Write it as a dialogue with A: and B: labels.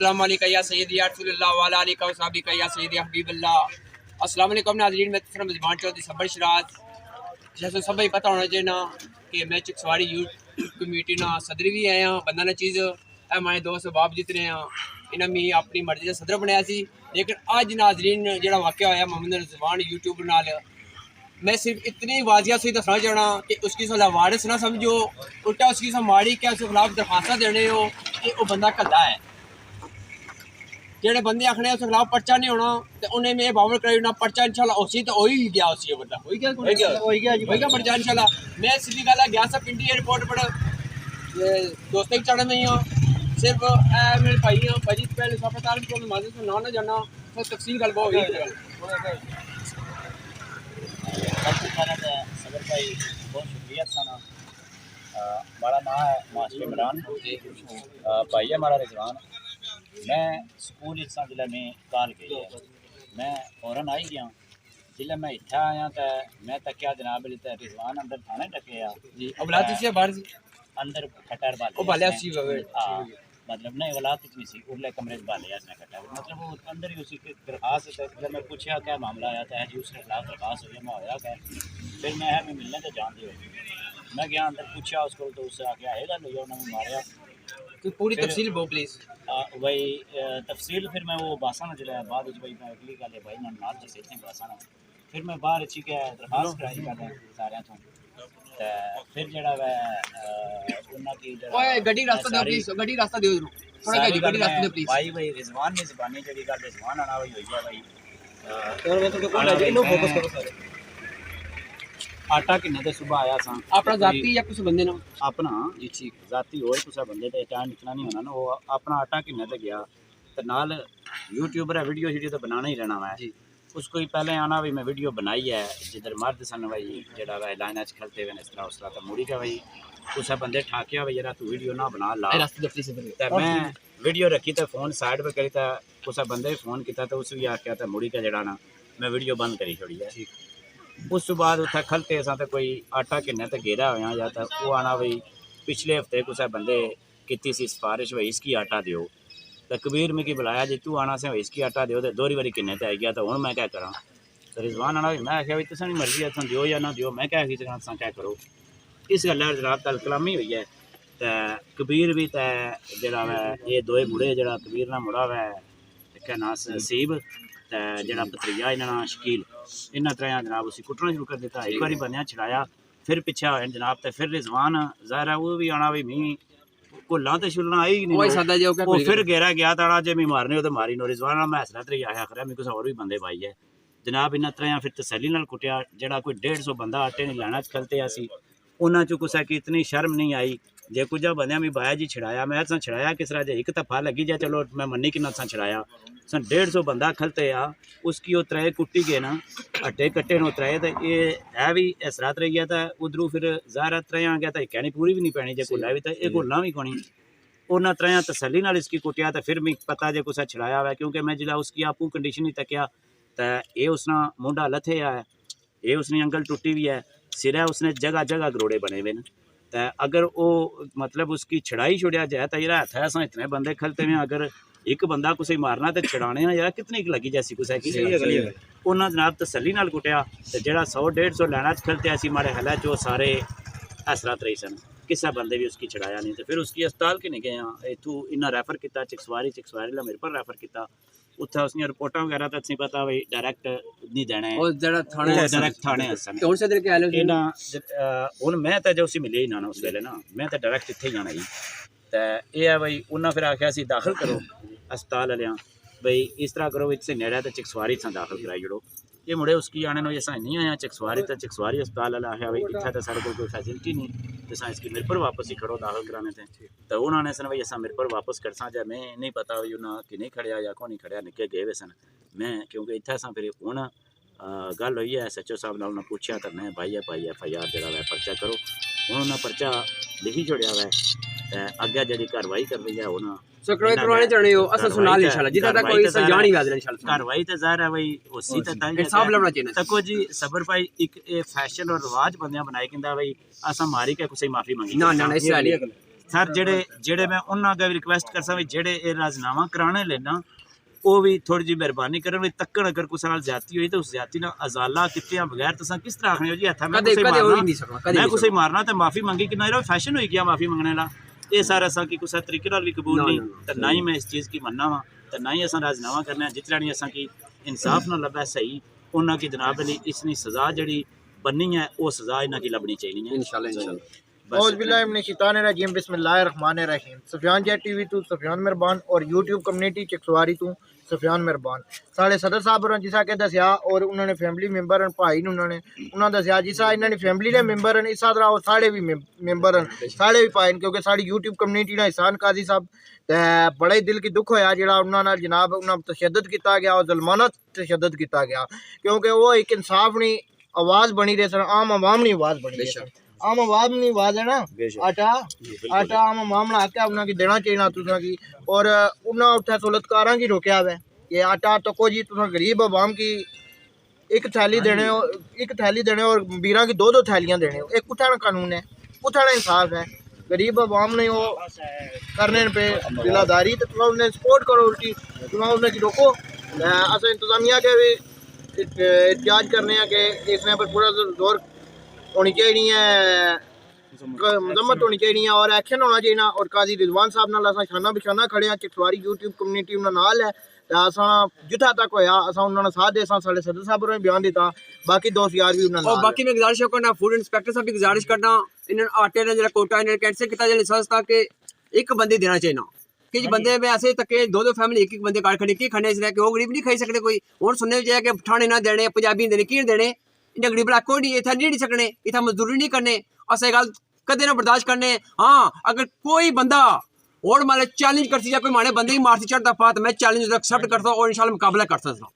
A: अस्सलाम वालेकुम या सय्यदी या रसूलल्लाह व अला आलिका व सहाबिका या सय्यदी या हबीबल्लाह। अस्सलाम वालेकुम नाज़रीन, मैं तफसर मेज़बान चौधरी सबर शराज। जैसे सब पता होना चाहिए ना कि मैं चिकसवारी यूथ कमेटी ना सदर भी आया बंदा ना चीज़ हमारे दोस्त बाप जितने हैं इन्हें मैं अपनी मर्जी से सदर बनाया सी। लेकिन अज नाज़रीन जो वाक़या होया मोहम्मद रिजवान यूट्यूब नाल, मैं सिर्फ इतनी वाजिया से दसना चाहना कि उसकी सलाह वारिस ना समझो, उल्टा उसकी माड़ी क्या उसके खिलाफ दरखास्त देने हो कि वह बंदा कल्ला है। जेडे बंदे आखने उस खिलाफ पर्चा नहीं होना तो उन्हें मैं बावर कराई पर्चा इंशाल्लाह उसी तो हो ही गया, उसी बंदा हो गया पर्चा इंशाल्लाह। मैं सीधी गल गया सा पिंडी एयरपोर्ट पर दोस्तों की चढ़ नहीं हाँ, सिर्फ मेरे भाई हाँ भाई पहले सफातार को माजिद से ना जाना तो तफसील गल बहुत हुई।
B: सबर भाई बहुत शुक्रिया साना। हमारा नाम है मास्टर इमरान भाई है हमारा रिजवान। मैं स्कूल इस जिले में कॉल गई है, मैं फौरन आई गया। जिले मैं इतना आया तो मैं तकिया जनाब रिजवान अंदर थाने टके अंदर खटर बाले हाँ मतलब नहीं वलात नहीं सी उरले कमरे बाले इसने खटर मतलब वो अंदर ही उसी की दरखास्त। जब मैं पूछा क्या मामला आया था जी उसके खिलाफ दरखास्त हुई, मैं होया क्या फिर मैं है मिलने तो जान दी मैं गया अंदर पूछा उसको तो उससे आके आएगा लोग उन्होंने मारा
A: तो पूरी तफसील बो प्लीज
B: वही तफसील। फिर मैं वो बासाना चलाया बाद भाई मैं अगली गल है भाई मैं नाल जैसे इतने बासाना फिर मैं बाहर अच्छी क्या दरखास्त कराई करदा सारे तो फिर जड़ा वै उन्ना की
A: ओए गड्डी रास्ता दे प्लीज, गड्डी रास्ता दे थोड़ा गड्डी रास्ता दे प्लीज
B: भाई भाई रिजवान ने ज़बानी जड़ी गल रिजवान आना हुई है भाई
A: और मैं तो कोई आ जाए लो फोकस करो सारे।
B: आटा किन्ने ते सुबह आया सा
A: अपना जाती या कुछ बंदे ना
B: अपना जी ठीक जाती होए कुछ बंदे ते टाइम इतना नहीं होना ना वो अपना आटा किन्ने ते गया ते नाल यूट्यूबर है वीडियो तो बनाना ही रहना मैं जी। उसको ही पहले आना भी मैं वीडियो बनाई है जिधर मर्द सन भाई जरा भाई लाइन खेलते हुए इस तरह उस तरह तो मुड़ी का भाई कुछ बंदे ठाकिया भाई जरा तू वीडियो ना बना ला मैं वीडियो रखी तो फोन साइड पर करी तो कुछ बंदे फोन किया तो उस भी आख्या तो मुड़ी का जरा ना मैं वीडियो बंद करी छोड़ी है। उस बाद उत्थे खलते असा तो कोई आटा किन्ने तो गेरा होया या तो वो आना भाई पिछले हफ्ते कुछ बंदे की सी सिफारिश भाई इसकी आटा दियो तो कबीर मिगी बुलाया जी तू आना से इसकी आटा दियो तो दोहरी बारी किन्ने आई गया तो हूँ मैं क्या करा तो रिजवान आना मैं आख्या भाई तुसें मर्जी है दियो या ना दियो मैं क्या आखी सकना तुम क्या करो। इस गल्ला जनाब कल कलामी हुई है तो कबीर भी तो जरा वै ये दोए मुड़े जरा कबीर ना मुड़ा वै क्या नाम नसीब तो जरा भतरीजा इन्होंने शकील इन्होंने त्रै जनाब उसी कुटना शुरू कर दिता। एक बार बंद छड़ाया फिर पिछे होए जनाब तो फिर रिजवान ज़ाहिर है वो भी आना भी मी भुल्लां तो छुलना आई नहीं वो फिर गेरा गया ताड़ा जे मैं मारने हो तो मारी नो रिजवान मैं हसना तरी आया खरा मैं कुछ और भी बंदे पाई है जनाब इन्हें त्रै फिर तसली नाल कुटिया जड़ा कोई 150 बंदा आटे नहीं लैना खलते असी उन्होंने चो कुछ की इतनी शर्म नहीं आई जे कुछ बंद मैं बाया जी छड़ाया मैं असा छड़ाया किस तरह जे एक धफा लगी जाए चलो मैं मन्नी कि असा छड़ाया सन 150 बंदा खलते आ उसकी वो त्रै कुट्टी गए ना अट्टे कट्टे नो त्रै तो ये है भी इस रात रही गया था उधरों फिर ज़ाहिर त्रै आ गया था कहनी पूरी भी नहीं पैनी जे घुला भी तो ये घुलना भी कोनी उन्होंने त्रै तसली नाल इसकी कुटिया तो फिर मैं पता जे कुछ छड़ाया हुआ क्योंकि मैं जिला उसकी आपू कंडीशन ही तकिया तो ये उसना मुंडा लथे है ये उसने अंगल टुटी भी है सिर है उसने जगह जगह गरोड़े बने हुए तो अगर वो मतलब उसकी छड़ाई छुड़िया जाए तो यार है असा इतने बंदे खलते हुए अगर एक बंदा कुछ मारना तो छड़ाने यार कितनी लगी जैसी कुछ की उन्होंने जनाब तसली नाल कुटिया तो जरा 100-150 लैना खलते ऐसी मारे हला जो सारे हसरत रही सन किसा बंदे भी उसकी छड़ाया नहीं तो फिर उसकी अस्पताल के नहीं गए इतू इन्हें रैफर किया चिकसवारी ला मेरे पर रैफर किया उत्थे उसने रिपोर्टा वगैरह तो असीं पता भाई डायरैक्ट नहीं देना है डायरैक्ट थाने हुण मैं तो जो उसी मिले ही ना उस वेले ना मैं तो डायरैक्ट इत्थे ही जाना ही तो यह है भाई उन्हें फिर आख्या सी दाखिल करो अस्पताल वाले भाई इस तरह करो इतने नेड़े तो चिकसवारी से दाखिल कराई जड़ो ये मुड़े उसकी आने नो जैसा नहीं आया चिकसवारी तो चिकसवारी अस्पताल वाला आया भाई इतना तो सारे कोई फैसिलिटी नहीं जैसा इसकी मेरे पर वापस ही खड़ो दाखिल कराने थे तो उन्होंने सन भाई ऐसा मेरे पर वापस कर सा जा मैं नहीं पता भाई उन्हें कि नहीं खड़िया या को नहीं खड़िया निके गए वे सन मैं क्योंकि इतना सा फिर हूँ गल हुई है SHO साहब ने उन्हें पूछा तो मैं भाई FIR जरा वै पर्चा करो हूँ उन्हें पर्चा लिखी छोड़िया वै अगे जी कार्रवाई कर रही है हूँ कार्रवाई तो ज़ाहिर है भाई उसी तको जी सबर भाई एक फैशन और रिवाज बंद बनाए कि भाई असा मारी के कुछ माफी मंगी सर जेड़े मैं उन्होंने अगर रिक्वेस्ट कर सकता जेड़े ये राजनामा कराने लेना वो भी थोड़ी जी मेहरबानी करें भी तक्कड़ अगर कुछ नाल ज्यादती हुई तो उस ज्यादती ना अजाला किते बगैर तुसा किस तरह आखने हो जी हथा मैं कुछ मारना तो माफ़ी मंगी कि ना फैशन हो गया माफ़ी मंगने ला ये सारा असा की कुछ तरीके नाल भी कबूल नहीं तो ना ही मैं इस चीज़ की मनना वा तो ना ही असा राजनामा करना जितना नहीं असा की इंसाफ ना लभे सही उन्होंने की जनाब अली इसनी सज़ा जी बननी है वो सज़ा इन्हों की लभनी चाहिए इंशाल्लाह।
C: औज़ुबिल्लाहिमिनश्शैतानिर्रजीम बिस्मिल्लाहिर्रहमानिर्रहीम। सफियान जेट टीवी तो सफियान मेहरबान और यूट्यूब कम्युनिटी चिकसवारी तो सफियान मेहरबान साढ़े सदर साहब होरें जिसा के दसिया और उन्होंने फैमिली मैंबर भाई ने उन्होंने दसिया जिसा इन्होंने फैमिली के मैंबर हैं इस तरह और साढ़े भी मैंबर हैं साढ़े भी पाए क्योंकि साड़ी यूट्यूब कम्युनिटी ने एहसान काजी साहब बड़ा ही दिल की दुख होया जो उन्होंने जनाब उन्होंने तशद्दुद किया गया और जुल्माना तशद्दुद किया गया क्योंकि वो एक इंसाफ नहीं आवाज़ बनी रहे सर आम आवाम नहीं आवाज़ बनी रही सर आम आवाम नहीं आवाज़ है ना आटा आम आवाम ने आख्या उन्होंने देना चाहिए तुसा की और उन्हें उत्थे सहूलतकारा की रोकया हुआ कि आटा तको जी तुसा गरीब आवाम की एक थैली देने और बीरा की दो थैलियाँ देने एक कुत्थाना कानून है कुत्थाना इंसाफ है गरीब आवाम ने वो करने पे दिलादारी तो तुम उन्हें सपोर्ट करो उल्टी तुम उन्हें रोको अस इंतजामिया के भी एहतियाज करने कि इसने पर पूरा जोर होनी चाहिए है मजम्मत होनी चाहिए और एक्शन होना चाहिए और काजी रिजवान साहब नाल असां शाना बिशाना खड़े हैं चिकसवारी यूट्यूब कम्युनिटी उन्हां नाल है ते असां जिथा तक होया असां उन्हां साथ दे असां साढ़े सदर साहब ने बयान दिता बाकी दोस्त यार भी उन्हां नाल
A: और बाकी मैं गुजारिश करना फूड इंस्पेक्टर साहब की गुजारिश करना इन आटे ने जरा कोटा इन्हें कैंसिल किया जाए लाइसेंस ताकि एक बंदे देना चाहिए कि बंदे में ऐसे तक दो फैमिली एक बंदे कार्ड खड़े की खाने से कि वो गरीब नहीं खाई सकते कोई और सुनने चाहिए कि ठाणे ना देने पंजाबी देने की देने इन्हें गरीब इलाको नहीं इतना नहीं सकने इतना मजदूरी नहीं करने अस गल कदे ना बर्दाश्त करने। हाँ अगर कोई बंदा और मारे चैलेंज करती जाए कोई माने बंदे ही मारती चढ़ता पा तो मैं चैलेंज एक्सेप्ट करता और इंशाल्लाह मुकाबला कर सकता।